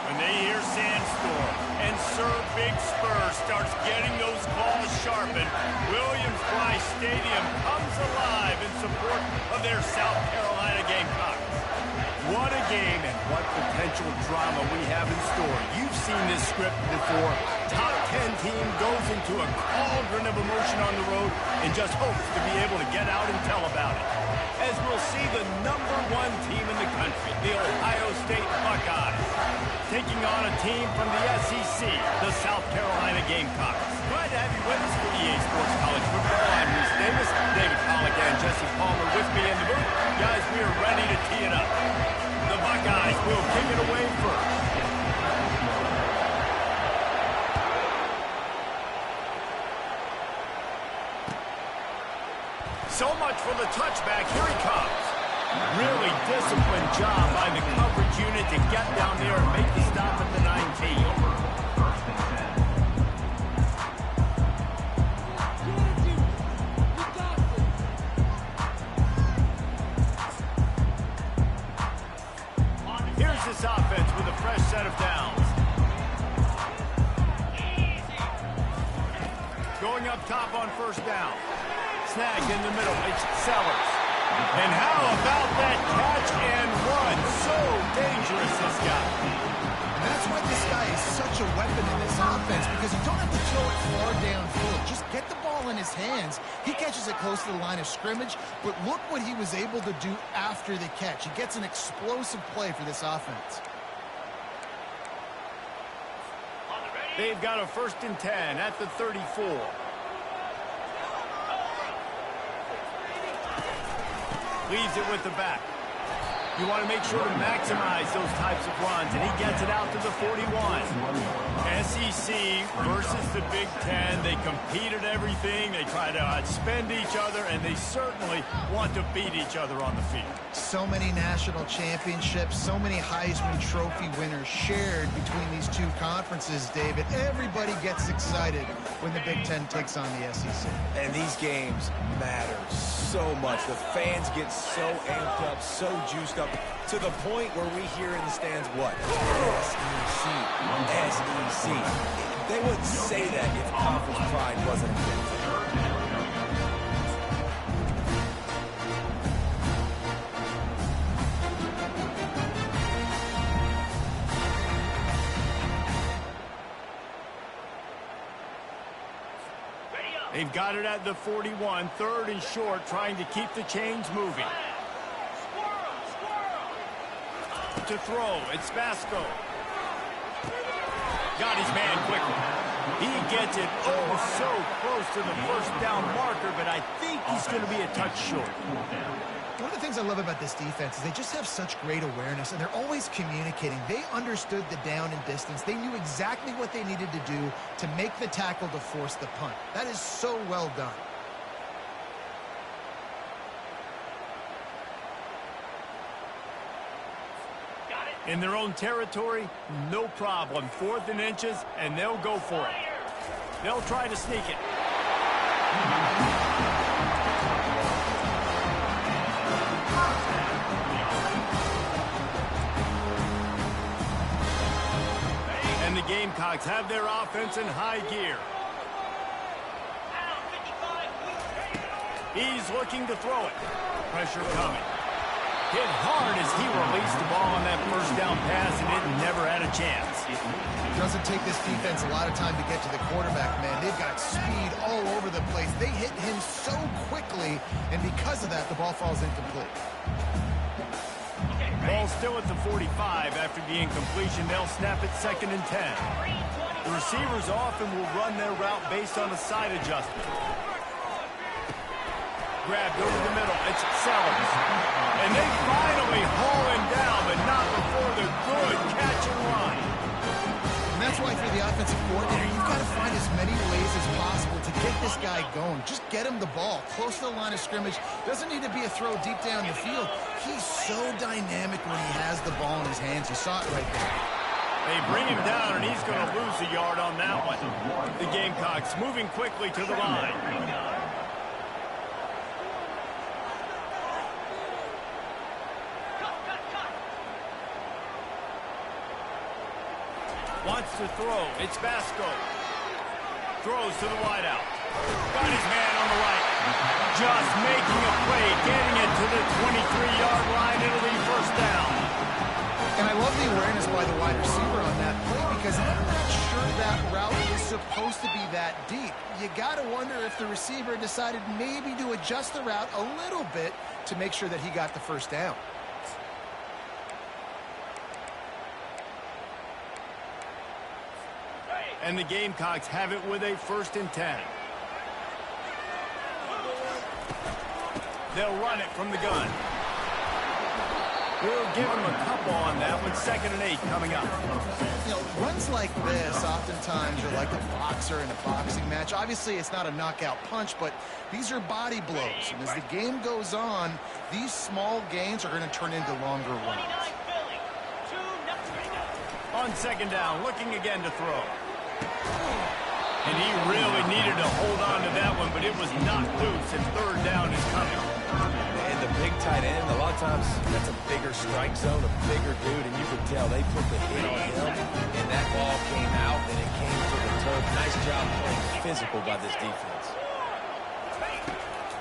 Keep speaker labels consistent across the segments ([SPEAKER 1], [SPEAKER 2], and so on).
[SPEAKER 1] When they hear Sandstorm and Sir Big Spur starts getting those calls sharpened, Williams-Brice Stadium comes alive in support of their South Carolina Gamecocks. What a game and what potential drama we have in store. You've seen this script before. Top 10 team goes into a cauldron of emotion on the road and just hopes to be able to get out and tell about it. As we'll see the #1 team in the country, the Ohio State Buckeyes, taking on a team from the SEC, the South Carolina Gamecocks. Glad to have you with us for EA Sports College Football. I'm Reese Davis, David Pollack and Jesse Palmer with me in the booth. Guys, we are ready to tee it up. The Buckeyes will kick it away first. So much for the touchback. Here he comes. Really disciplined job by the coverage unit to get down there and make the stop at the 19. Here's this offense with a fresh set of downs. Going up top on first down. Snagged in the middle. It's Sellers. And how about that catch and run? So dangerous, this guy.
[SPEAKER 2] And that's why this guy is such a weapon in this offense, because you don't have to throw it far downfield. Just get the ball in his hands. He catches it close to the line of scrimmage, but look what he was able to do after the catch. He gets an explosive play for this offense.
[SPEAKER 1] They've got a 1st and 10 at the 34. Leaves it with the back. You want to make sure to maximize those types of runs, and he gets it out to the 41. SEC versus the Big Ten. They compete at everything. They try to outspend each other, and they certainly want to beat each other on the field.
[SPEAKER 2] So many national championships, so many Heisman Trophy winners shared between these two conferences, David. Everybody gets excited when the Big Ten takes on the SEC.
[SPEAKER 3] And these games matter so much. The fans get so amped up, so juiced up, to the point where we hear in the stands, what? SEC, SEC. They wouldn't say that if conference pride wasn't a thing.
[SPEAKER 1] They've got it at the 41, 3rd and short, trying to keep the chains moving. To throw, it's Vasco. Got his man quickly. He gets it so close to the 1st down marker, but I think he's going to be a touch short.
[SPEAKER 2] One of the things I love about this defense is they just have such great awareness, and they're always communicating. They understood the down and distance. They knew exactly what they needed to do to make the tackle to force the punt. That is so well done.
[SPEAKER 1] In their own territory, no problem. 4th and inches, and they'll go for it. They'll try to sneak it. And the Gamecocks have their offense in high gear. He's looking to throw it. Pressure coming. Hit hard as he released the ball on that first down pass, and it never had a chance.
[SPEAKER 2] It doesn't take this defense a lot of time to get to the quarterback, man. They've got speed all over the place. They hit him so quickly, and because of that, the ball falls incomplete.
[SPEAKER 1] Ball still at the 45 after the incompletion. They'll snap it 2nd and 10. The receivers often will run their route based on a side adjustment. Grabbed over the middle. It's Sellers. And they finally haul him down, but not before the good catch and run.
[SPEAKER 2] And that's why for the offensive coordinator, you've got to find as many ways as possible to get this guy going. Just get him the ball close to the line of scrimmage. Doesn't need to be a throw deep down the field. He's so dynamic when he has the ball in his hands. You saw it right there.
[SPEAKER 1] They bring him down, and he's going to lose a yard on that one. The Gamecocks moving quickly to the line. Wants to throw. It's Vasco. Throws to the wideout. Got his man on the right. Just making a play, getting it to the 23-yard line. It'll be first down.
[SPEAKER 2] And I love the awareness by the wide receiver on that play because I'm not sure that route is supposed to be that deep. You got to wonder if the receiver decided maybe to adjust the route a little bit to make sure that he got the first down.
[SPEAKER 1] And the Gamecocks have it with a 1st and 10. They'll run it from the gun. We'll give them a couple on that with 2nd and 8 coming up.
[SPEAKER 2] You know, runs like this oftentimes are like a boxer in a boxing match. Obviously, it's not a knockout punch, but these are body blows. And as the game goes on, these small gains are going to turn into longer runs.
[SPEAKER 1] On 2nd down, looking again to throw. And he really needed to hold on to that one, but it was knocked loose, and 3rd down is coming.
[SPEAKER 3] And the big tight end, a lot of times that's a bigger strike zone, a bigger dude, and you could tell they put the hit on him, and that ball came out, and it came to the turf. Nice job playing physical by this defense.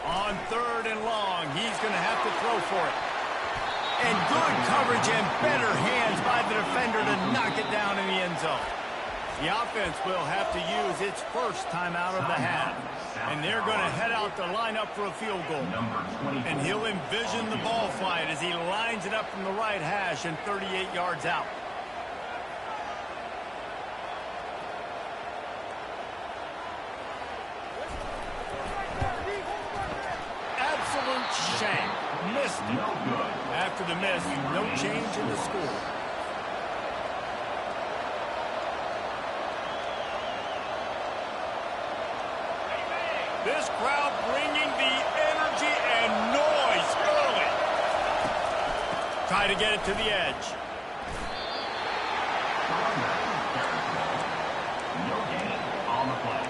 [SPEAKER 1] On 3rd and long, he's going to have to throw for it. And good coverage and better hands by the defender to knock it down in the end zone. The offense will have to use its first timeout of the half. And they're going to head out to line up for a field goal. And he'll envision the ball flight as he lines it up from the right hash and 38 yards out. Absolute shame. Missed it. After the miss, no change in the score. This crowd bringing the energy and noise early. Try to get it to the edge.
[SPEAKER 4] No gain on the play.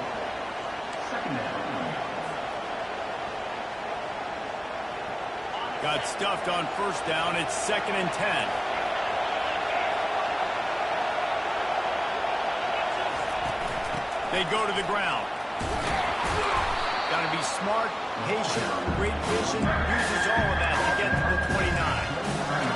[SPEAKER 4] 2nd down.
[SPEAKER 1] Got stuffed on 1st down. It's 2nd and 10. They go to the ground. Got to be smart, patient, great vision, uses all of that to get to the 29.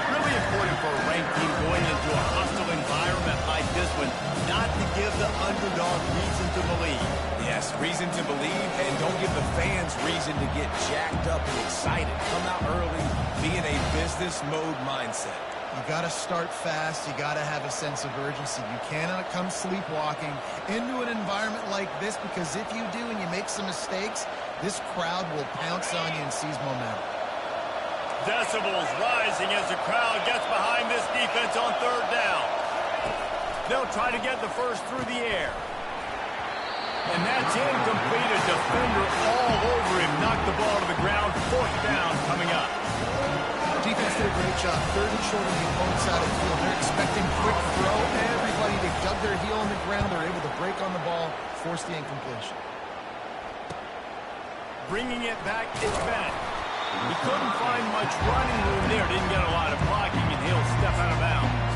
[SPEAKER 1] Really important for a ranked team going into a hostile environment like this one, not to give the underdog reason to believe.
[SPEAKER 3] Yes, reason to believe, and don't give the fans reason to get jacked up and excited. Come out early, be in a business mode mindset.
[SPEAKER 2] You got to start fast. You got to have a sense of urgency. You cannot come sleepwalking into an environment like this because if you do and you make some mistakes, this crowd will pounce on you and seize momentum.
[SPEAKER 1] Decibels rising as the crowd gets behind this defense on 3rd down. They'll try to get the first through the air. And that's incomplete. A defender all over him. Knocked the ball to the ground. 4th down coming up.
[SPEAKER 2] Defense did a great job. 3rd and short on the opponent's side of the field. They're expecting quick throw. Everybody, they dug their heel on the ground. They're able to break on the ball, force the incompletion.
[SPEAKER 1] Bringing it back is Bennett. He couldn't find much running room there. Didn't get a lot of blocking, and he'll step out of bounds.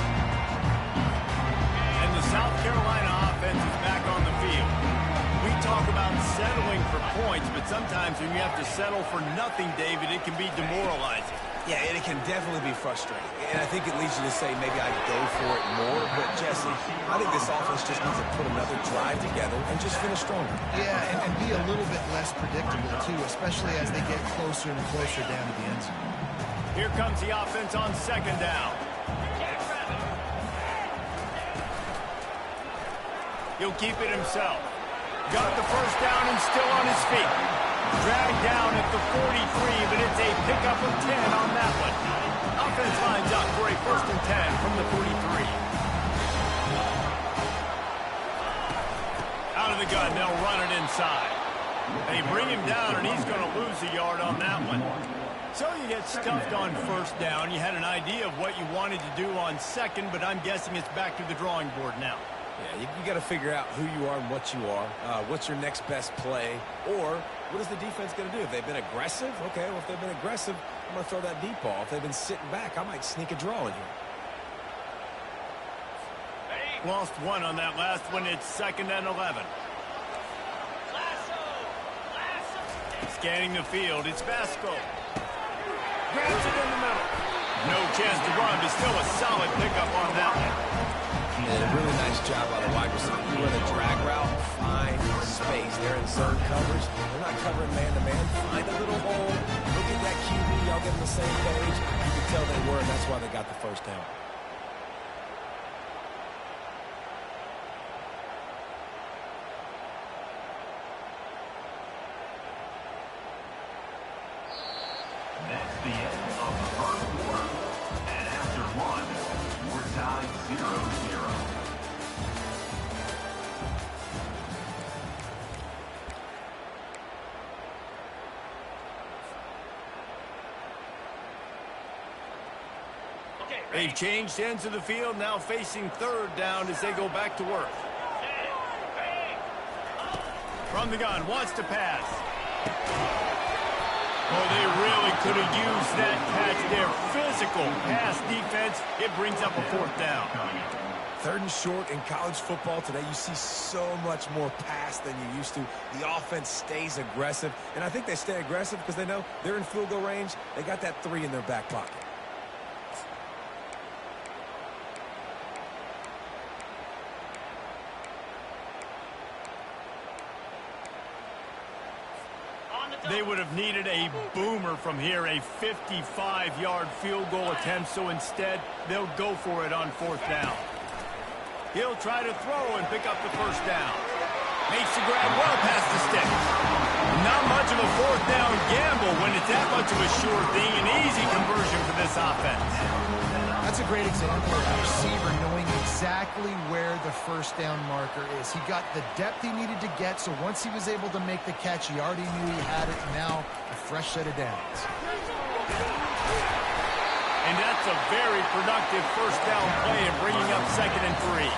[SPEAKER 1] And the South Carolina offense is back on the field. We talk about settling for points. points, but sometimes when you have to settle for nothing, David, it can be demoralizing.
[SPEAKER 3] Yeah, and it can definitely be frustrating. And I think it leads you to say maybe I'd go for it more. But, Jesse, I think this offense just needs to put another drive together and just finish stronger.
[SPEAKER 2] Yeah, and be a little bit less predictable, too, especially as they get closer and closer down to the end zone.
[SPEAKER 1] Here comes the offense on second down. He'll keep it himself. Got the first down and still on his feet. Dragged down at the 43, but it's a pickup of 10 on that one. Offense lines up for a 1st and 10 from the 43. Out of the gun, they'll run it inside. They bring him down, and he's going to lose a yard on that one. So you get stuffed on first down. You had an idea of what you wanted to do on second, but I'm guessing it's back to the drawing board now.
[SPEAKER 3] Yeah, you got to figure out who you are and what you are. What's your next best play? Or what is the defense going to do? If they've been aggressive, okay, well, if they've been aggressive, I'm going to throw that deep ball. If they've been sitting back, I might sneak a draw in here.
[SPEAKER 1] Lost one on that last one. It's 2nd and 11. Scanning the field. It's Vasco. Grabs it in the middle. No chance to run, but still a solid pickup on that one.
[SPEAKER 3] And a really nice job by the wide receiver. You run a drag route, find space. They're in zone coverage. They're not covering man-to-man. Find a little hole. Look at that QB. Y'all get on the same page. You can tell they were, and that's why they got the first down.
[SPEAKER 4] That's the end of the first quarter. And after one, we're tied 0-0.
[SPEAKER 1] They've changed ends of the field, now facing 3rd down as they go back to work. From the gun, wants to pass. Oh, they really could have used that catch there. Physical pass defense. It brings up a 4th down.
[SPEAKER 3] 3rd and short in college football today. You see so much more pass than you used to. The offense stays aggressive, and I think they stay aggressive because they know they're in field goal range. They got that 3 in their back pocket.
[SPEAKER 1] They would have needed a boomer from here, a 55-yard field goal attempt, so instead they'll go for it on 4th down. He'll try to throw and pick up the first down. Makes the grab well past the stick. Not much of a 4th down gamble when it's that much of a sure thing, an easy conversion for this offense.
[SPEAKER 2] That's a great example of a receiver knowing exactly where the first down marker is. He got the depth he needed to get, so once he was able to make the catch, he already knew he had it, and now a fresh set of downs.
[SPEAKER 1] And that's a very productive first down play and bringing up 2nd and 3.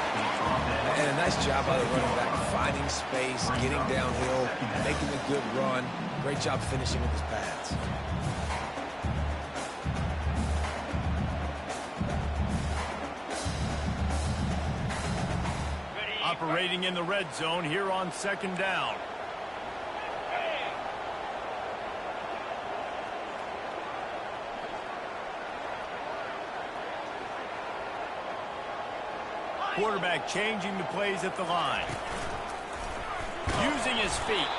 [SPEAKER 3] And a nice job by the running back, finding space, getting downhill, making a good run. Great job finishing with his pads.
[SPEAKER 1] Operating in the red zone here on 2nd down. Quarterback changing the plays at the line. Using his feet.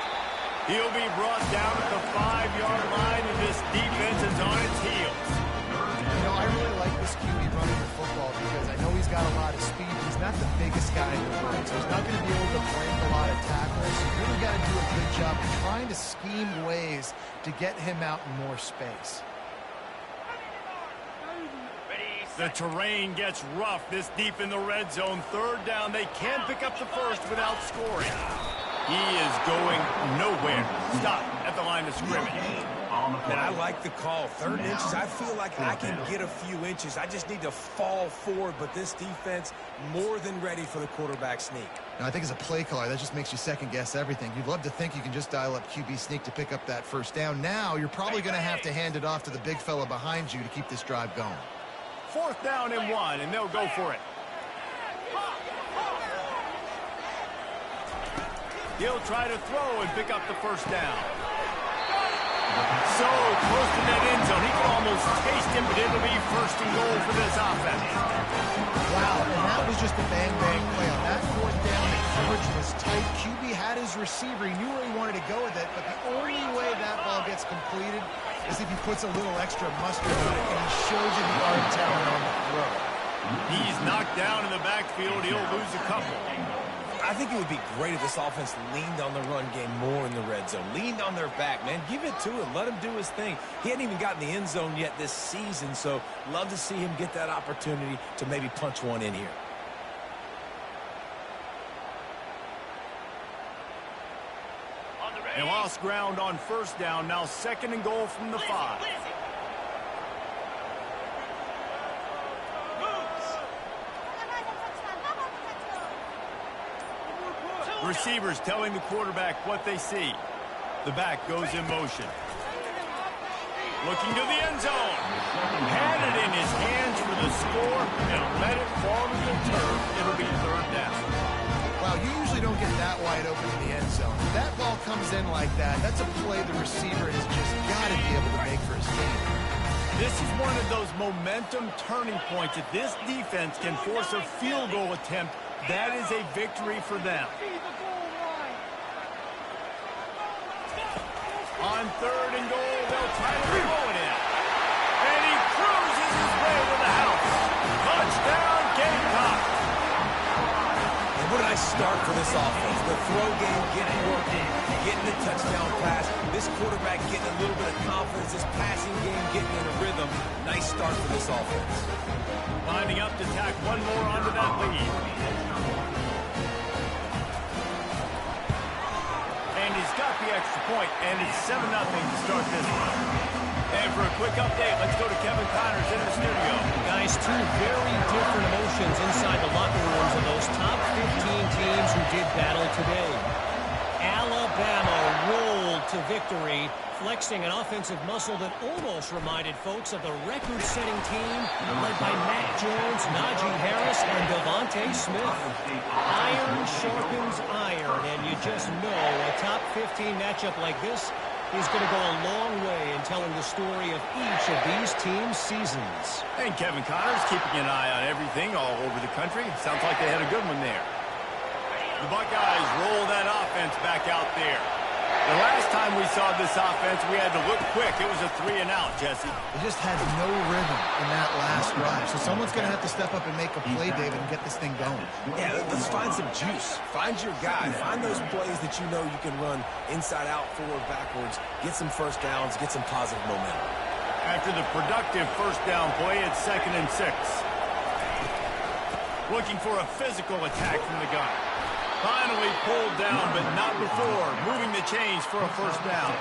[SPEAKER 1] He'll be brought down at the 5-yard line, and this defense is on its heels.
[SPEAKER 2] You know, I really like this QB running the football because I know he's got a lot of speed. He's not the biggest guy in the world, so he's not going to be able to break a lot of tackles. You really got to do a good job of trying to scheme ways to get him out in more space.
[SPEAKER 1] The terrain gets rough this deep in the red zone. 3rd down. They can't pick up the first without scoring. He is going nowhere. Stop at the line of scrimmage.
[SPEAKER 3] And I like the call. 3rd inches, I feel like I can get a few inches. I just need to fall forward, but this defense more than ready for the quarterback sneak.
[SPEAKER 2] Now, I think as a play caller, that just makes you second-guess everything. You'd love to think you can just dial up QB sneak to pick up that first down. Now, you're probably going to have to hand it off to the big fella behind you to keep this drive going.
[SPEAKER 1] 4th down and 1, and they'll go for it. He'll try to throw and pick up the first down. So close to that end zone. He can almost taste it, but it'll be first and goal for this offense.
[SPEAKER 2] Wow, and that was just a bang-bang play. On that fourth down, the coverage was tight. QB had his receiver. He knew where he wanted to go with it, but the only way that ball gets completed is if he puts a little extra mustard on it, and he shows you the arm talent on the throw.
[SPEAKER 1] He's knocked down in the backfield. He'll lose a couple.
[SPEAKER 3] I think it would be great if this offense leaned on the run game more in the red zone. Leaned on their back, man. Give it to him. Let him do his thing. He hadn't even gotten the end zone yet this season, so love to see him get that opportunity to maybe punch one in here.
[SPEAKER 1] They lost ground on first down. Now second and goal from the 5. Receivers telling the quarterback what they see. The back goes in motion. Looking to the end zone. Had it in his hands for the score and let it fall to the turf. It'll be third down.
[SPEAKER 2] Wow, you usually don't get that wide open in the end zone. If that ball comes in like that, that's a play the receiver has just got to be able to make for his team.
[SPEAKER 1] This is one of those momentum turning points. If this defense can force a field goal attempt, that is a victory for them. On third and goal, they'll try to throw it in. And he cruises his way to the house. Touchdown, Gamecock.
[SPEAKER 3] And what a nice start for this offense. The throw game getting working, getting the touchdown pass. This quarterback getting a little bit of confidence. This passing game getting in a rhythm. Nice start for this offense.
[SPEAKER 1] Lining up to tack one more onto that lead. And he's got the extra point, and it's 7-0 to start this one. And for a quick update, let's go to Kevin Connors in the studio.
[SPEAKER 5] Guys, two very different emotions inside the locker rooms of those top 15 teams who did battle today. Alabama rolled to victory, flexing an offensive muscle that almost reminded folks of the record-setting team led by Mac Jones, Najee Harris, and Devontae Smith. Iron sharpens iron, and you just know a top 15 matchup like this is going to go a long way in telling the story of each of these teams' seasons.
[SPEAKER 1] And Kevin Connors keeping an eye on everything all over the country. Sounds like they had a good one there. The Buckeyes roll that offense back out there. The last time we saw this offense, we had to look quick. It was a 3-and-out, Jesse.
[SPEAKER 2] They just had no rhythm in that last drive. So someone's going to have to step up and make a play, David, and get this thing going.
[SPEAKER 3] Yeah, let's find some juice. Find your guy. Find those plays that you know you can run inside out, forward, backwards. Get some first downs. Get some positive momentum.
[SPEAKER 1] After the productive first down play, it's 2nd and 6. Looking for a physical attack from the gun. Finally pulled down, but not before moving the chains for a first down.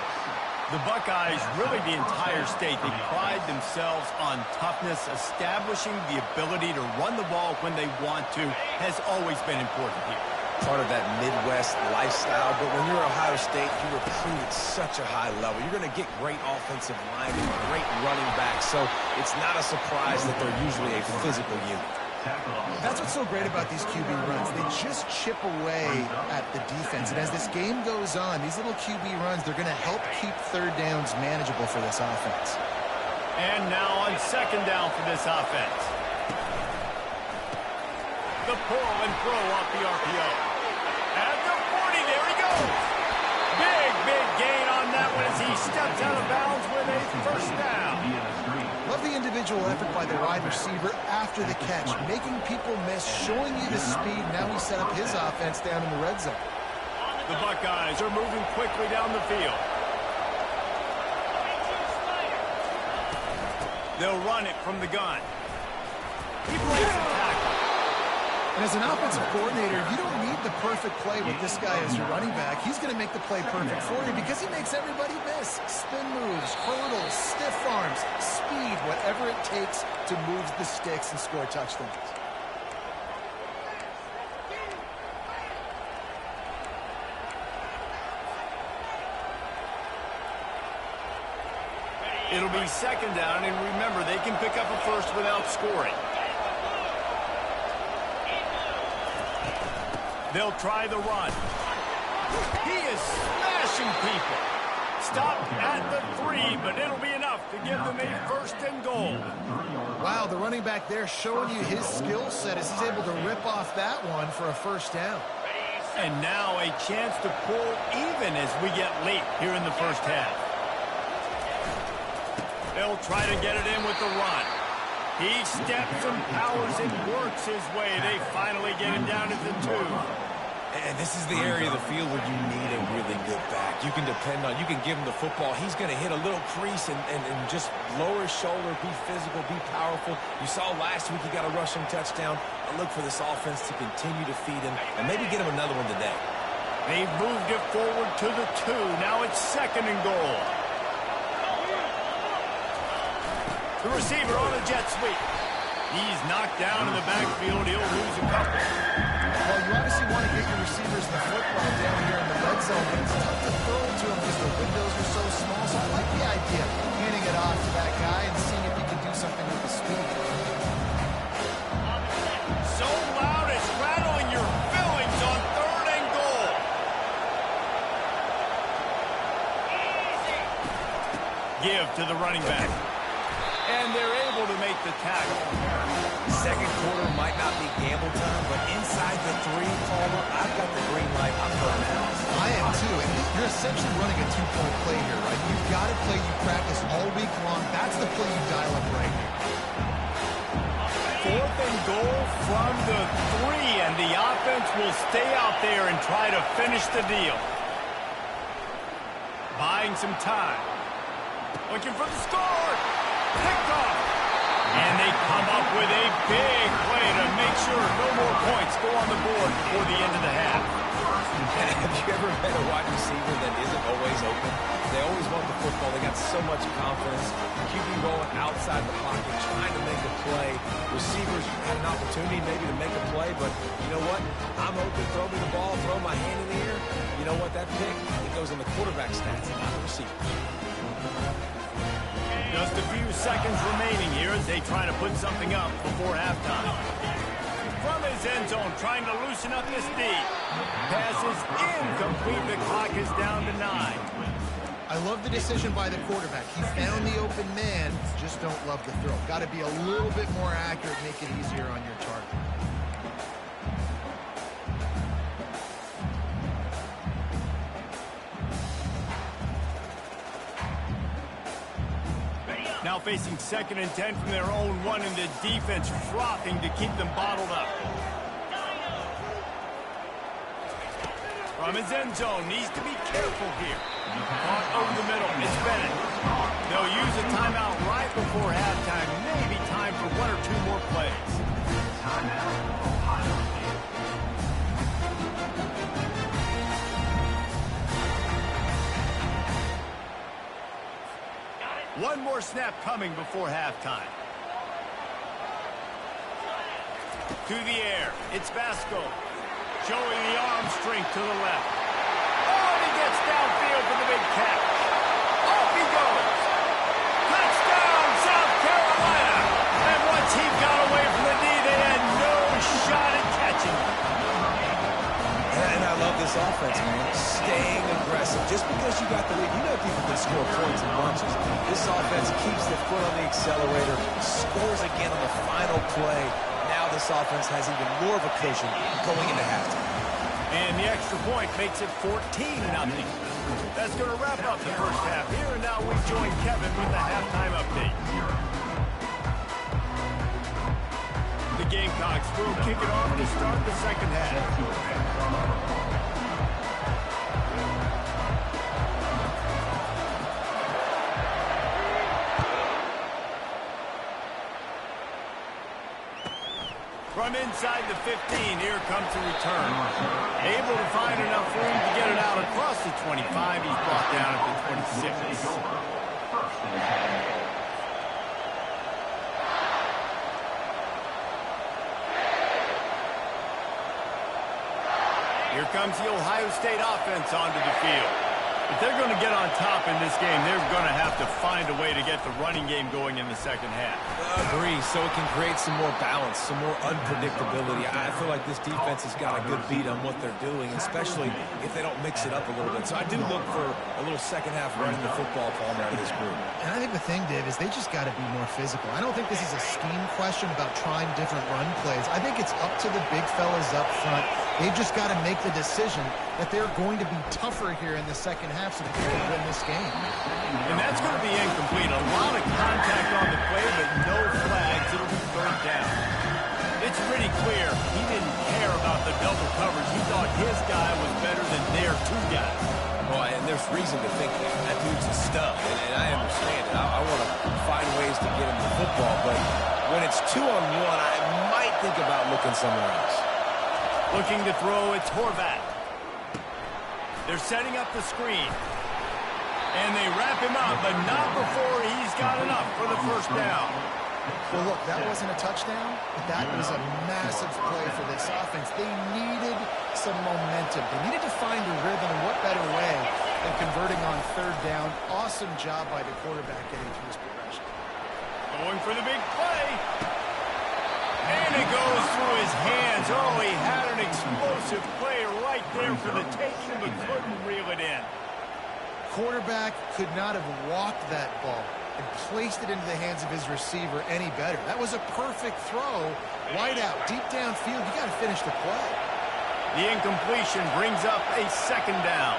[SPEAKER 1] The Buckeyes, really the entire state, they pride themselves on toughness. Establishing the ability to run the ball when they want to has always been important here.
[SPEAKER 3] Part of that Midwest lifestyle, but when you're Ohio State, you recruit at such a high level. You're going to get great offensive linemen, great running backs, so it's not a surprise that they're usually a physical unit.
[SPEAKER 2] That's what's so great about these QB runs. They just chip away at the defense. And as this game goes on, these little QB runs, they're going to help keep third downs manageable for this offense.
[SPEAKER 1] And now on second down for this offense. The pull and throw off the RPO. At the 40, there he goes. Big gain on that one as he steps out of bounds with a first down.
[SPEAKER 2] Love the individual effort by the wide receiver after the catch, making people miss, showing you the speed. Now he set up his offense down in the red zone.
[SPEAKER 1] The Buckeyes are moving quickly down the field. They'll run it from the gun. He breaks the tackle.
[SPEAKER 2] And as an offensive coordinator, you don't need the perfect play with this guy as your running back. He's going to make the play perfect for you because he makes everybody miss. Spin moves, hurdles, stiff arms, speed, whatever it takes to move the sticks and score touchdowns.
[SPEAKER 1] It'll be second down, and remember, they can pick up a first without scoring. They'll try the run. He is smashing people. Stopped at the 3, but it'll be enough to give them a 1st and goal.
[SPEAKER 2] Wow, the running back there showing you his skill set as he's able to rip off that one for a 1st down.
[SPEAKER 1] And now a chance to pull even as we get late here in the 1st half. They'll try to get it in with the run. He steps and powers and works his way. They finally get him down at the 2.
[SPEAKER 3] And this is the area of the field where you need a really good back. You can depend on, you can give him the football. He's going to hit a little crease and just lower his shoulder, be physical, be powerful. You saw last week he got a rushing touchdown. I look for this offense to continue to feed him and maybe get him another one today.
[SPEAKER 1] They've moved it forward to the 2. Now it's 2nd and goal. The receiver on a jet sweep. He's knocked down in the backfield. He'll lose a couple.
[SPEAKER 2] Well, you obviously want to get your receivers the football down here in the red zone, but it's tough to throw it to them because the windows are so small. So I like the idea of handing it off to that guy and seeing if he can do something with the speed.
[SPEAKER 1] So loud it's rattling your fillings on 3rd and goal. Give to the running back. And they're able to make the tackle.
[SPEAKER 3] 2nd quarter might not be gamble time, but inside the 3, Palmer, I've got the green light. I'm going out.
[SPEAKER 2] I am too, and you're essentially running a 2-point play here, right? You've got to play you practice all week long. That's the play you dial up right here.
[SPEAKER 1] 4th and goal from the 3, and the offense will stay out there and try to finish the deal. Buying some time. Looking for the score. Picked off. And they come up with a big play to make sure no more points go on the board before the end of the half.
[SPEAKER 3] Have you ever met a wide receiver that isn't always open? They always want the football. They got so much confidence. QB rolling outside the pocket, trying to make a play. Receivers had an opportunity maybe to make a play, but you know what? I'm open. Throw me the ball. Throw my hand in the air. You know what? That pick, it goes in the quarterback stats, not the receivers.
[SPEAKER 1] Just a few seconds remaining here as they try to put something up before halftime. From his end zone, trying to loosen up this D. Pass is incomplete. The clock is down to 9.
[SPEAKER 2] I love the decision by the quarterback. He found the open man, just don't love the throw. Got to be a little bit more accurate, make it easier on your target.
[SPEAKER 1] Now facing 2nd and 10 from their own 1, and the defense frothing to keep them bottled up. From his end zone, needs to be careful here. Caught over the middle, it's Bennett. They'll use a timeout right before halftime. Maybe time for 1 or 2 more plays.
[SPEAKER 4] Timeout, Ohio State.
[SPEAKER 1] One more snap coming before halftime. To the air, it's Vasco. Showing the arm strength to the left. Oh, and he gets downfield for the big catch. Off he goes. Touchdown, South Carolina. And once he got away from the knee, they had no shot at catching him.
[SPEAKER 3] And I love this offense, man. Staying aggressive. Just because you got the lead, you know people can score points in bunches. This offense keeps the foot on the accelerator, scores again on the final play. Now this offense has even more of a cushion going into halftime.
[SPEAKER 1] And the extra point makes it 14-0. That's going to wrap up the first half here, and now we join Kevin with the halftime update. The Gamecocks will kick it off to start the second half. From inside the 15, here comes the return. Able to find enough room to get it out across the 25. He's brought down at the 26. Here comes the Ohio State offense onto the field. If they're going to get on top in this game, they're going to have to find a way to get the running game going in the second half.
[SPEAKER 3] Agree, so it can create some more balance, some more unpredictability. I feel like this defense has got a good beat on what they're doing, especially if they don't mix it up a little bit. So I do look for a little second half running the football palm out of this group.
[SPEAKER 2] And I think the thing, Dave, is they just got to be more physical. I don't think this is a scheme question about trying different run plays. I think it's up to the big fellas up front. They've just got to make the decision that they're going to be tougher here in the second half so that they can win this game.
[SPEAKER 1] And that's going to be incomplete. A lot of contact on the play, but no flags. It'll be third down. It's pretty clear he didn't care about the double coverage. He thought his guy was better than their two guys.
[SPEAKER 3] Well, and there's reason to think that dude's a stud, and I understand it. I want to find ways to get him the football, but when it's 2-on-1, I might think about looking somewhere else.
[SPEAKER 1] Looking to throw, it's Horvath. They're setting up the screen. And they wrap him up, but not before he's got enough for the first down.
[SPEAKER 2] Well, look, that wasn't a touchdown, but that was a massive play for this offense. They needed some momentum. They needed to find a rhythm, and what better way than converting on third down. Awesome job by the quarterback getting through his progression.
[SPEAKER 1] Going for the big play. And it goes through his hands. Oh, he had an explosive play right there for the taking, but couldn't reel it in.
[SPEAKER 2] Quarterback could not have walked that ball and placed it into the hands of his receiver any better. That was a perfect throw. Wide out, deep downfield. You got to finish the play.
[SPEAKER 1] The incompletion brings up a second down.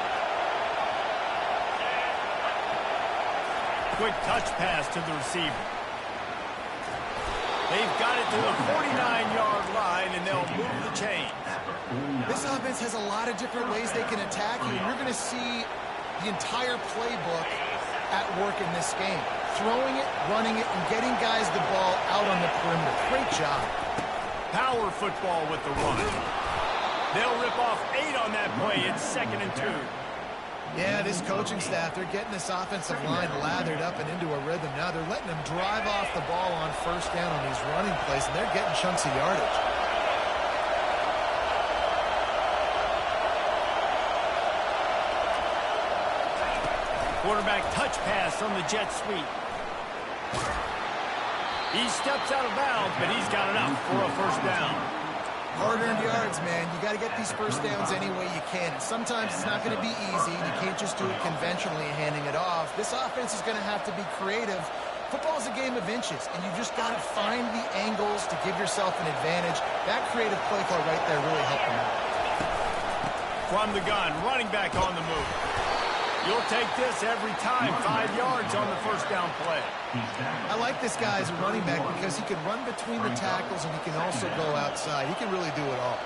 [SPEAKER 1] Quick touch pass to the receiver. They've got it to the 49-yard line, and they'll move the chains.
[SPEAKER 2] This offense has a lot of different ways they can attack you, and you're going to see the entire playbook at work in this game. Throwing it, running it, and getting guys the ball out on the perimeter. Great job.
[SPEAKER 1] Power football with the run. They'll rip off 8 on that play. It's 2nd and 2.
[SPEAKER 2] Yeah, this coaching staff, they're getting this offensive line lathered up and into a rhythm. Now they're letting them drive off the ball on first down on these running plays, and they're getting chunks of yardage.
[SPEAKER 1] Quarterback touch pass on the jet sweep. He steps out of bounds, but he's got enough for a first down.
[SPEAKER 2] Hard-earned yards, man. You got to get these first downs any way you can. And sometimes it's not going to be easy. You can't just do it conventionally, handing it off. This offense is going to have to be creative. Football is a game of inches, and you just got to find the angles to give yourself an advantage. That creative play call right there really helped them out.
[SPEAKER 1] From the gun, running back on the move. You'll take this every time. 5 yards on the first down play.
[SPEAKER 2] I like this guy as a running back because he can run between the tackles and he can also go outside. He can really do it all.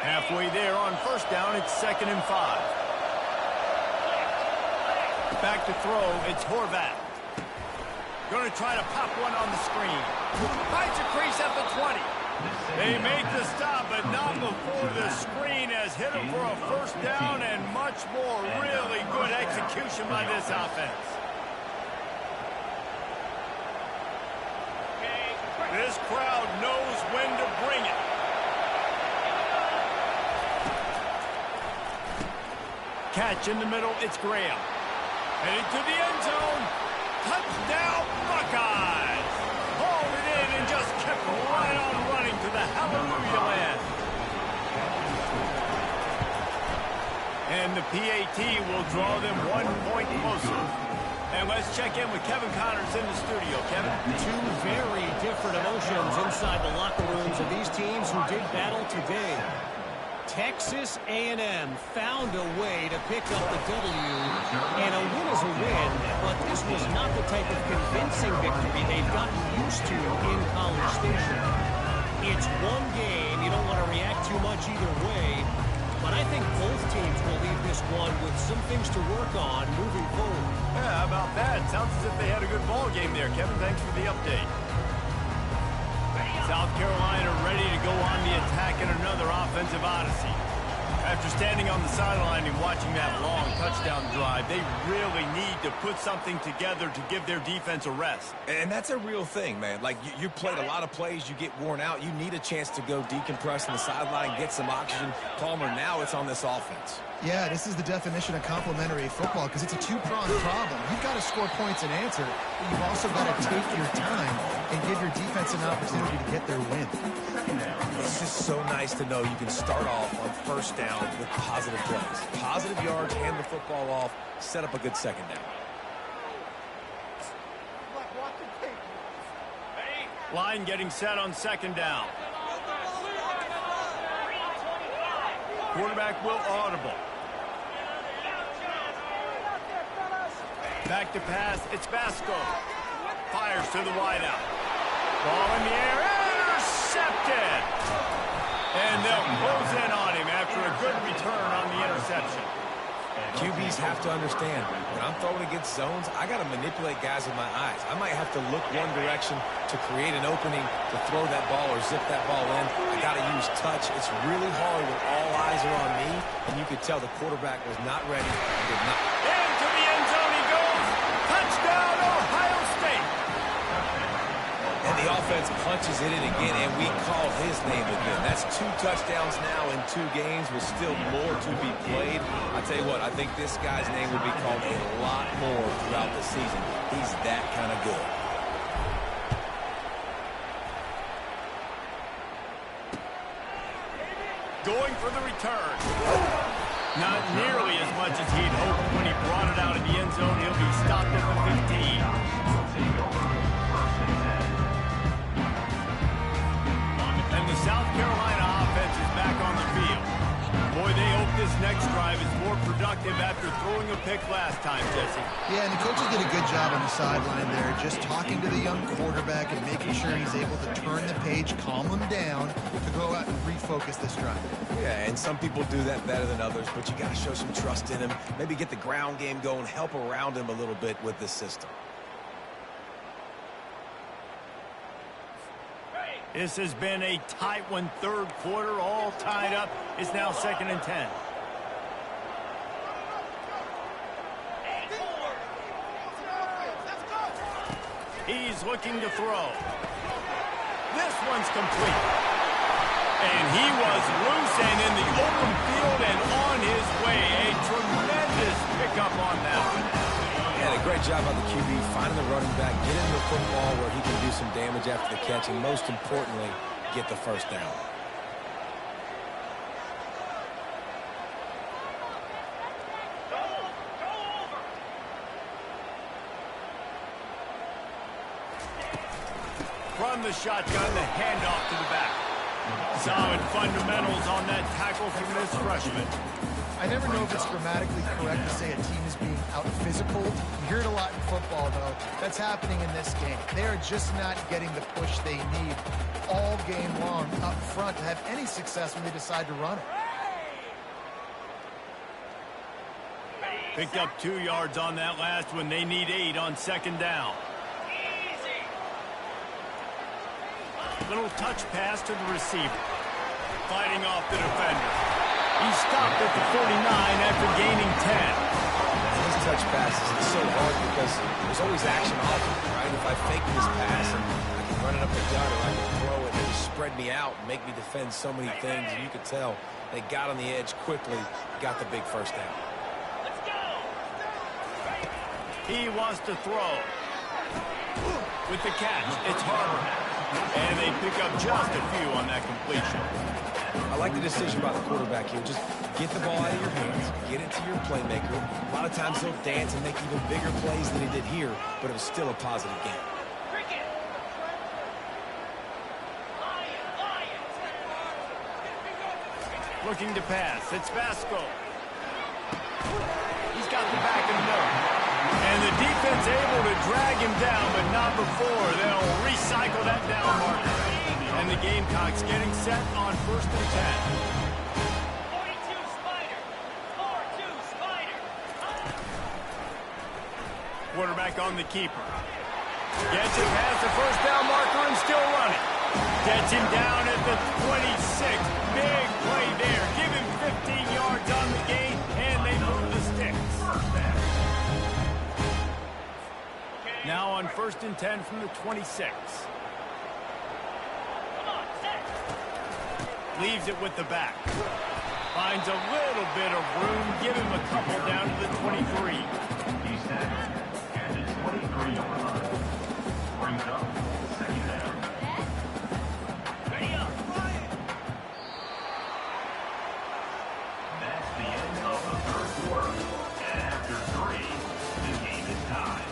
[SPEAKER 1] Halfway there on first down, it's 2nd and 5. Back to throw, it's Horvath. Going to try to pop one on the screen. Finds a crease at the 20. They make the stop, but not before the screen has hit him for a first down and much more. Really good execution by this offense. This crowd knows when to bring it. Catch in the middle, it's Graham. Headed to the end zone. Touchdown, Buckeyes! Hauled it in and just kept right on running to the hallelujah land. And the PAT will draw them 1 point closer. And let's check in with Kevin Connors in the studio. Kevin?
[SPEAKER 5] Two very different emotions inside the locker rooms of these teams who did battle today. Texas A&M found a way to pick up the W, and a win is a win, but this was not the type of convincing victory they've gotten used to in College Station. It's one game, you don't want to react too much either way, but I think both teams will leave this one with some things to work on moving forward.
[SPEAKER 1] Yeah, how about that? Sounds as if they had a good ball game there. Kevin, thanks for the update. South Carolina ready to go on the attack in another offensive odyssey. After standing on the sideline and watching that long touchdown drive, they really need to put something together to give their defense a rest.
[SPEAKER 3] And that's a real thing, man. Like, you played a lot of plays, you get worn out, you need a chance to go decompress on the sideline, get some oxygen. Palmer, now it's on this offense.
[SPEAKER 2] Yeah, this is the definition of complementary football because it's a two-pronged problem. You've got to score points and answer, but you've also got to take your time and give your defense an opportunity to get their win.
[SPEAKER 3] It's just so nice to know you can start off on first down with positive plays. Positive yards, hand the football off, set up a good second down.
[SPEAKER 1] Line getting set on second down. Quarterback will audible. Back to pass. It's Vasco. Fires to the wideout. Ball in the air. Intercepted. And they'll close in on him after a good return on the interception.
[SPEAKER 3] QBs have to understand, when I'm throwing against zones, I got to manipulate guys with my eyes. I might have to look one direction to create an opening to throw that ball or zip that ball in. I got to use touch. It's really hard when all eyes are on me, and you could tell the quarterback was not ready and did not.
[SPEAKER 1] Into the end zone he goes. Touchdown, Ohio State.
[SPEAKER 3] And the offense punches it in again, and we call his name again. That's 2 touchdowns now in 2 games with still more to be played. I tell you what, I think this guy's name will be called a lot more throughout the season. He's that kind of good.
[SPEAKER 1] Going for the return. Not nearly as much as he'd hoped when he brought it out of the end zone. He'll be stopped at the 15. And the South Carolina offense is back on the field. Boy, they hope this next drive is more productive after throwing a pick last time, Jesse.
[SPEAKER 2] Yeah, and the coaches did a good job on the sideline there, just talking to the young quarterback and making sure he's able to turn the page, calm him down, to go out and refocus this drive.
[SPEAKER 3] Yeah, and some people do that better than others, but you got to show some trust in him. Maybe get the ground game going, help around him a little bit with this system.
[SPEAKER 1] This has been a tight one, third quarter, all tied up. It's now 2nd and 10. He's looking to throw. This one's complete. And he was loose and in the open field and on his way. A tremendous pickup on that one.
[SPEAKER 3] Yeah, a great job by the QB, finding the running back, getting the football where he can do some damage after the catch, and most importantly, get the first down.
[SPEAKER 1] From the shotgun, the handoff to the back. Solid fundamentals on that tackle from this freshman.
[SPEAKER 2] I never know if it's grammatically correct to say a team is being out-physical. You hear it a lot in football, though. That's happening in this game. They are just not getting the push they need all game long up front to have any success when they decide to run it.
[SPEAKER 1] Picked up 2 yards on that last one. They need 8 on second down. Little touch pass to the receiver. Fighting off the defender. He stopped at the 49 after gaining 10.
[SPEAKER 3] His touch passes is so hard because there's always action off of it, right? If I fake this pass and I can run it up the gut or I can throw it and just spread me out and make me defend so many things, and you could tell they got on the edge quickly, got the big first down.
[SPEAKER 1] He wants to throw. With the catch, it's Harper. And they pick up just a few on that completion.
[SPEAKER 3] I like the decision by the quarterback here. Just get the ball out of your hands, get it to your playmaker. A lot of times he'll dance and make even bigger plays than he did here, but it was still a positive game.
[SPEAKER 1] Looking to pass. It's Vasco. He's got the back of the middle. And the defense able to drag him down, but not before. They'll recycle that down marker. And the Gamecocks getting set on 1st and 10.
[SPEAKER 6] 42 Spider. 4-2 Spider.
[SPEAKER 1] Quarterback on the keeper. Gets it past the first down marker and still running. Gets him down at the 26. Big play there. Give him 15 yards on the gain, and they move the sticks. Now on 1st and 10 from the 26. Leaves it with the back. Finds a little bit of room. Give him a couple down to the 23.
[SPEAKER 4] He's tackled at the 23-yard line. Brings up 2nd down.
[SPEAKER 6] Ready up.
[SPEAKER 4] That's the end of the 3rd quarter. And after 3, the game is tied.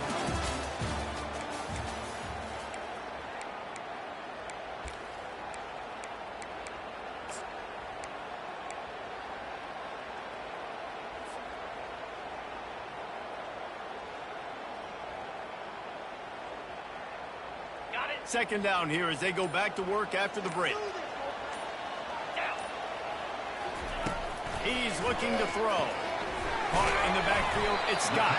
[SPEAKER 6] Got it.
[SPEAKER 1] 2nd down here as they go back to work after the break.
[SPEAKER 6] Down.
[SPEAKER 1] He's looking to throw. Caught in the backfield, it's Scott.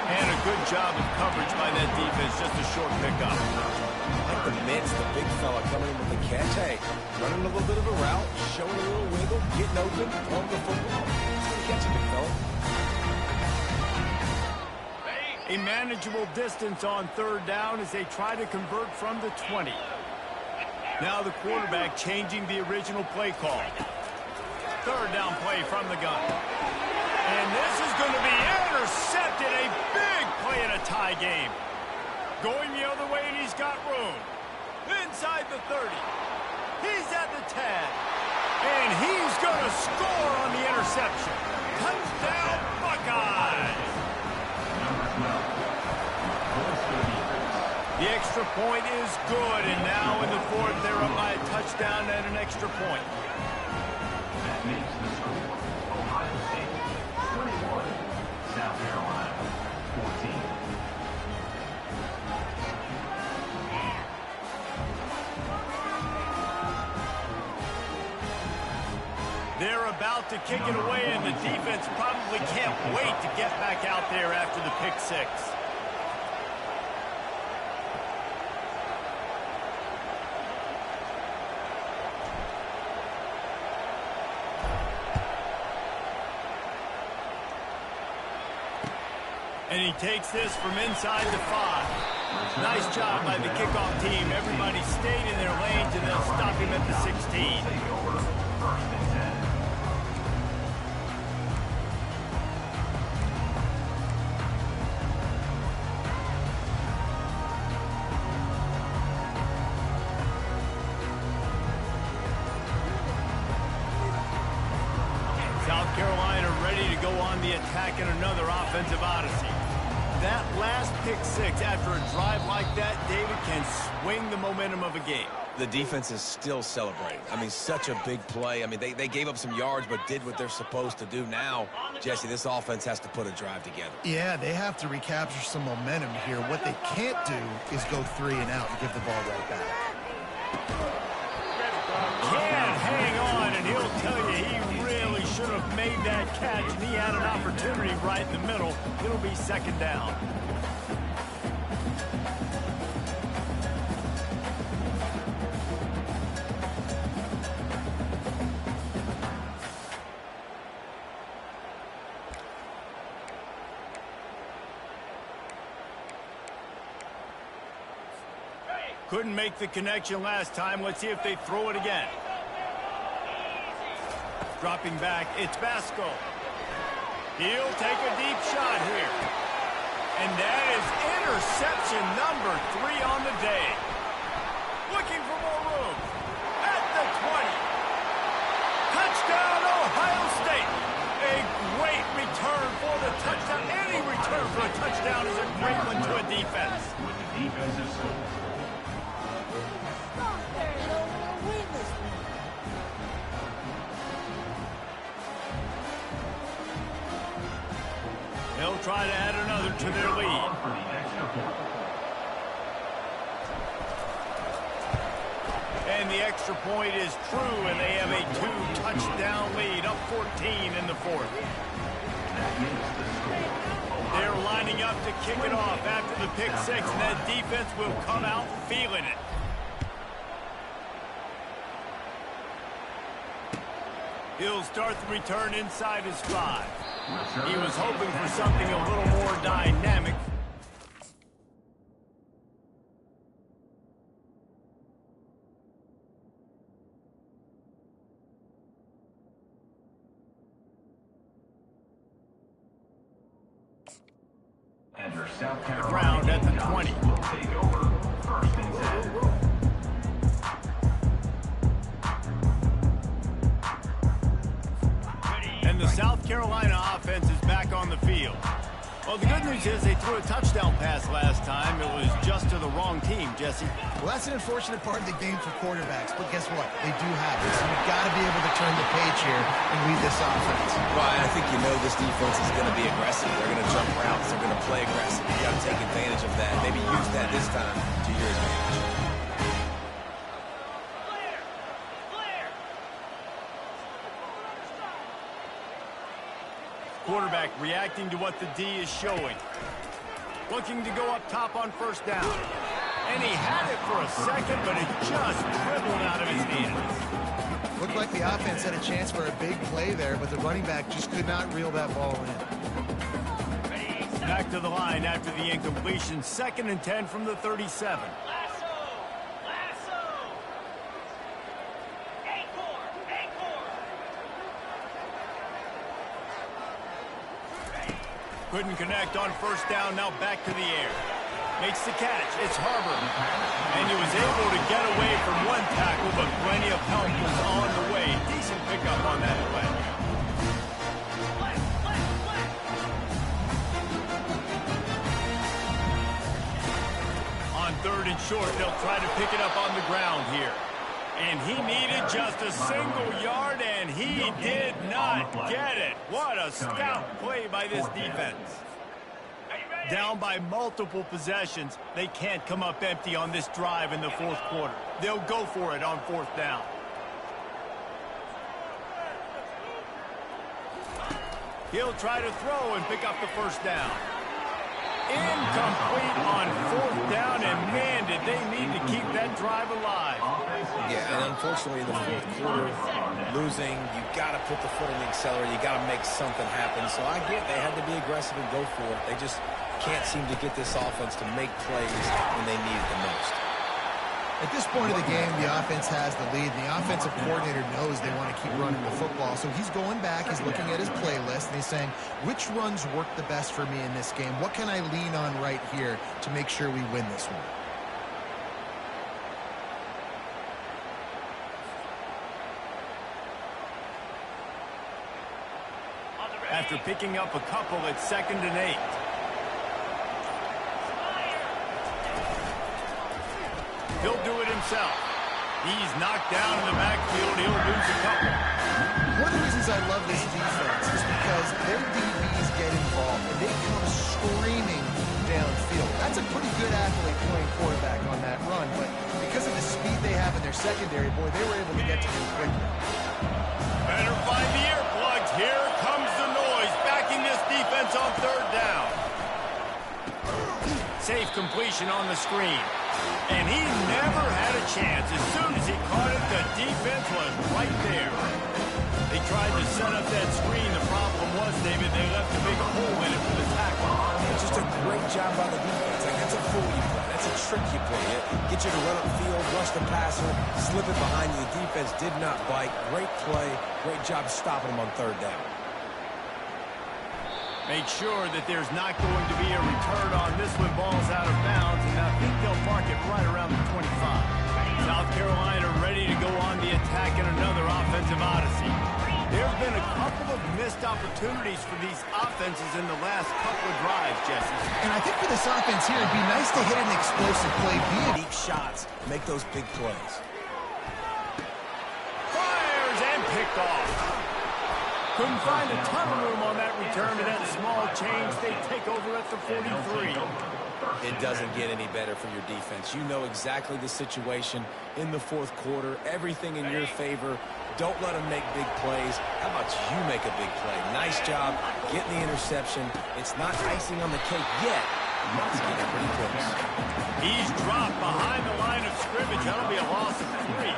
[SPEAKER 1] And a good job of coverage by that defense, just a short pickup.
[SPEAKER 3] Like the Mintz, the big fella coming in with the catch. Hey, running a little bit of a route, showing a little wiggle, getting open, throwing the football. He's going to catch a big fella.
[SPEAKER 1] A manageable distance on 3rd down as they try to convert from the 20. Now the quarterback changing the original play call. 3rd down play from the gun. And this is going to be intercepted. A big play in a tie game. Going the other way, and he's got room. Inside the 30. He's at the 10. And he's going to score on the interception. Touchdown, Buckeyes. The extra point is good, and now in the 4th, they're up by a touchdown and an extra point.
[SPEAKER 4] That makes the score Ohio State 21, South Carolina 14.
[SPEAKER 1] They're about to kick it away, and the defense probably can't wait to get back out there after the pick 6. And he takes this from inside the 5. Nice job by the kickoff team. Everybody stayed in their lanes, and they'll stop him at the 16.
[SPEAKER 4] Take over 1st and 10.
[SPEAKER 1] South Carolina ready to go on the attack in another offensive odyssey. That last pick 6 after a drive like that, David, can swing the momentum of a game.
[SPEAKER 3] The defense is still celebrating. I mean, such a big play. I mean, they gave up some yards but did what they're supposed to do. Now, Jesse, this offense has to put a drive together.
[SPEAKER 2] Yeah, they have to recapture some momentum here. What they can't do is go 3 and out and give the ball right back.
[SPEAKER 1] Can't hang on, and he'll tell you he really should have made that catch, and he had an opportunity right in the middle. It'll be 2nd down. Couldn't make the connection last time. Let's see if they throw it again. Dropping back, it's Basco. He'll take a deep shot here. And that is interception number 3 on the day. Looking for more room. At the 20. Touchdown, Ohio State. A great return for the touchdown. Any return for a touchdown is a great one to a defense.
[SPEAKER 4] With the defensive score.
[SPEAKER 1] They'll try to add another to their lead.
[SPEAKER 4] For the extra point.
[SPEAKER 1] And the extra point is true, and they have a 2-touchdown lead, up 14 in the 4th.
[SPEAKER 4] That makes the score
[SPEAKER 1] They're lining up to kick it off after the pick 6, and that defense will come out feeling it. He'll start the return inside his 5. He was hoping for something a little more dynamic.
[SPEAKER 4] And your South Carolina
[SPEAKER 1] Round at the 20.
[SPEAKER 4] will take over 1st and 10.
[SPEAKER 1] And the South Carolina offense is back on the field. Well, the good news is they threw a touchdown pass last time. It was just to the wrong team, Jesse.
[SPEAKER 2] Well, that's an unfortunate part of the game for quarterbacks, but guess what? They do have it. So you've got to be able to turn the page here and lead this offense.
[SPEAKER 3] Well, I think you know this defense is going to be aggressive. They're going to jump routes. They're going to play aggressive. You got to take advantage of that. Maybe use that this time to your advantage.
[SPEAKER 1] Quarterback reacting to what the D is showing. Looking to go up top on 1st down. And he had it for a second, but it just dribbled out of his hands.
[SPEAKER 2] Looked like the offense had a chance for a big play there, but the running back just could not reel that ball in.
[SPEAKER 1] Back to the line after the incompletion. 2nd and 10 from the 37. Couldn't connect on 1st down, now back to the air. Makes the catch, it's Harbor. And he was able to get away from one tackle, but plenty of help was on the way. Decent pickup on that play. On 3rd and short, they'll try to pick it up on the ground here. And he needed just a single yard, and he did not get it. What a scout play by this defense. Down by multiple possessions, they can't come up empty on this drive in the 4th quarter. They'll go for it on 4th down. He'll try to throw and pick up the 1st down. Incomplete on 4th down, and man, did they need to keep that drive alive.
[SPEAKER 3] Yeah, and unfortunately in the 4th quarter, losing, you got to put the foot on the accelerator. You got to make something happen. So I get they had to be aggressive and go for it. They just can't seem to get this offense to make plays when they need it the most.
[SPEAKER 2] At this point of the game, the offense has the lead. The offensive coordinator knows they want to keep running the football. So he's going back, he's looking at his playlist, and he's saying, which runs work the best for me in this game? What can I lean on right here to make sure we win this one?
[SPEAKER 1] After picking up a couple at 2nd and 8. He'll do it himself. He's knocked down in the backfield. He'll lose a couple.
[SPEAKER 2] One of the reasons I love this defense is because their DBs get involved, and they come screaming downfield. That's a pretty good athlete playing quarterback on that run, but because of the speed they have in their secondary, boy, they were able to get to him quickly.
[SPEAKER 1] Better find the earplugs. Here comes the noise, backing this defense on 3rd down. Safe completion on the screen. And he never had a chance. As soon as he caught it, the defense was right there. They tried to set up that screen. The problem was, David, they left a big hole in it for the tackle.
[SPEAKER 3] It's just a great job by the defense. Like, that's a fool you play. That's a trick you play. Get you to run up the field, rush the passer, slip it behind you. The defense did not bite. Great play. Great job stopping him on 3rd down.
[SPEAKER 1] Make sure that there's not going to be a return on this one. Ball's out of bounds, and I think they'll mark it right around the 25. South Carolina ready to go on the attack in another offensive odyssey. There have been a couple of missed opportunities for these offenses in the last couple of drives, Jesse.
[SPEAKER 2] And I think for this offense here, it'd be nice to hit an explosive play.
[SPEAKER 3] Deep shots, make those big plays.
[SPEAKER 1] Fires and picked off. Couldn't find a ton of room on that return to that small change. They take over at the 43.
[SPEAKER 3] It doesn't get any better for your defense. You know exactly the situation in the 4th quarter. Everything in your favor. Don't let them make big plays. How about you make a big play? Nice job getting the interception. It's not icing on the cake yet. It's getting pretty close.
[SPEAKER 1] He's dropped behind the line of scrimmage. That'll be a loss of 3.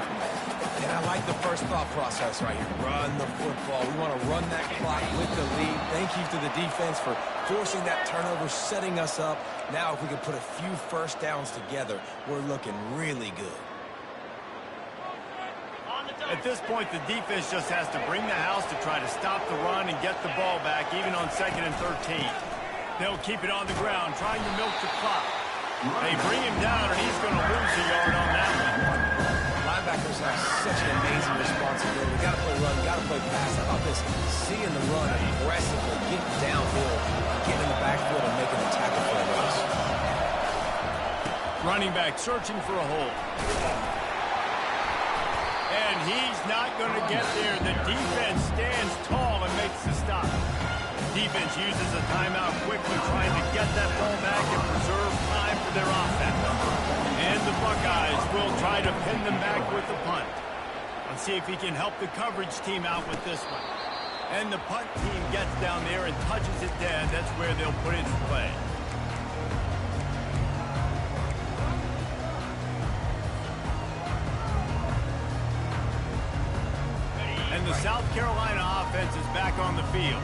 [SPEAKER 3] And I like the first thought process right here. Run the football. We want to run that clock with the lead. Thank you to the defense for forcing that turnover, setting us up. Now, if we can put a few first downs together, we're looking really good.
[SPEAKER 1] At this point, the defense just has to bring the house to try to stop the run and get the ball back, even on 2nd and 13. They'll keep it on the ground, trying to milk the clock. They bring him down, and he's going to lose a yard on that one.
[SPEAKER 3] Linebackers have such an amazing responsibility. We got to play run, got to play pass. How about this? Seeing the run aggressively, getting downhill, getting in the backfield and making a tackle for us.
[SPEAKER 1] Running back searching for a hole. And he's not going to get there. The defense stands tall and makes the stop. Defense uses a timeout quickly, trying to get that ball back and preserve time for their offense. And the Buckeyes will try to pin them back with the punt. Let's see if he can help the coverage team out with this one. And the punt team gets down there and touches it dead. That's where they'll put it in play. And the South Carolina offense is back on the field.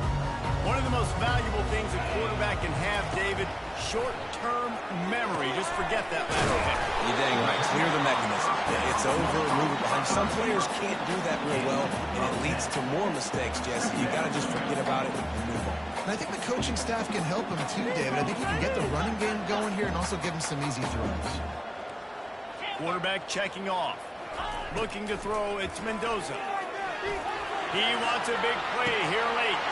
[SPEAKER 1] One of the most valuable things a quarterback can have, David, short-term memory. Just forget that last pick.
[SPEAKER 3] You're dang right. Clear the mechanism. It's over, move it behind. Some players can't do that real well, and it leads to more mistakes, Jesse. You got to just forget about it and move on.
[SPEAKER 2] And I think the coaching staff can help him too, David. I think he can get the running game going here and also give him some easy throws.
[SPEAKER 1] Quarterback checking off. Looking to throw, it's Mendoza. He wants a big play here late.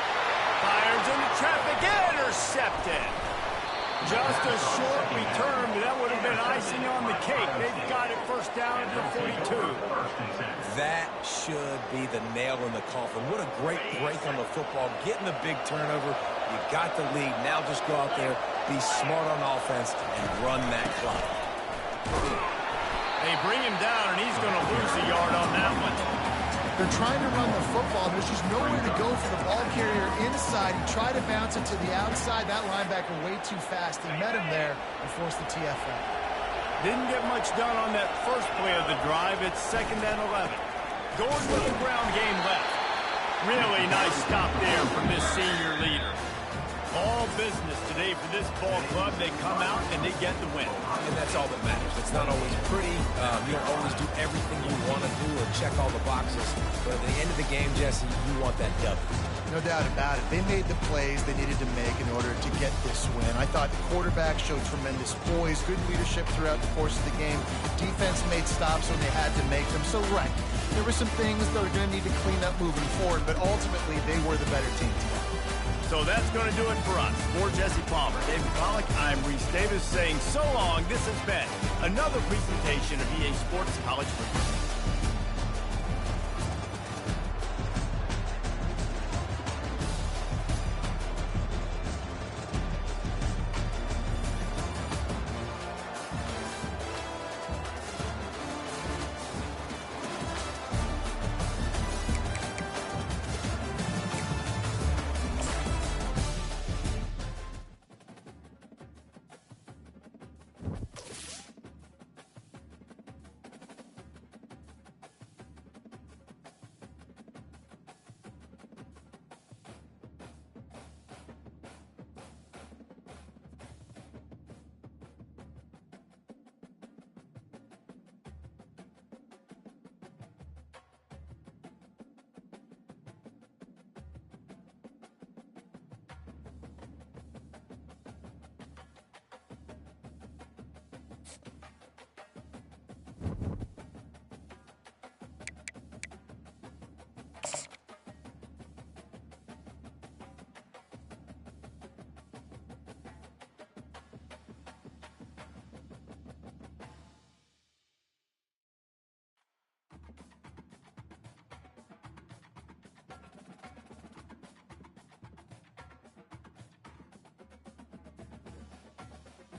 [SPEAKER 1] Fires into traffic, intercepted. Just a short return, but that would have been icing on the cake. They've got it first down at the 42.
[SPEAKER 3] That should be the nail in the coffin. What a great break on the football. Getting the big turnover. You got the lead. Now just go out there, be smart on offense, and run that clock.
[SPEAKER 1] They bring him down, and he's going to lose a yard on that one.
[SPEAKER 2] They're trying to run the football. There's just nowhere to go for the ball carrier inside. He tried to bounce it to the outside. That linebacker way too fast. He met him there and forced the TFL.
[SPEAKER 1] Didn't get much done on that first play of the drive. It's 2nd and 11. Going with the ground game left. Really nice stop there from this senior leader. All business today for this ball club. They come out and they get the win.
[SPEAKER 3] And that's all that matters. It's not always pretty. You don't always do everything you want to do or check all the boxes. But at the end of the game, Jesse, you want that W.
[SPEAKER 2] No doubt about it. They made the plays they needed to make in order to get this win. I thought the quarterback showed tremendous poise, good leadership throughout the course of the game. Defense made stops when they had to make them. So, right, there were some things that are going to need to clean up moving forward, but ultimately they were the better team today.
[SPEAKER 1] So that's going to do it for us. For Jesse Palmer, David Pollack, I'm Reese Davis saying so long. This has been another presentation of EA Sports College Football.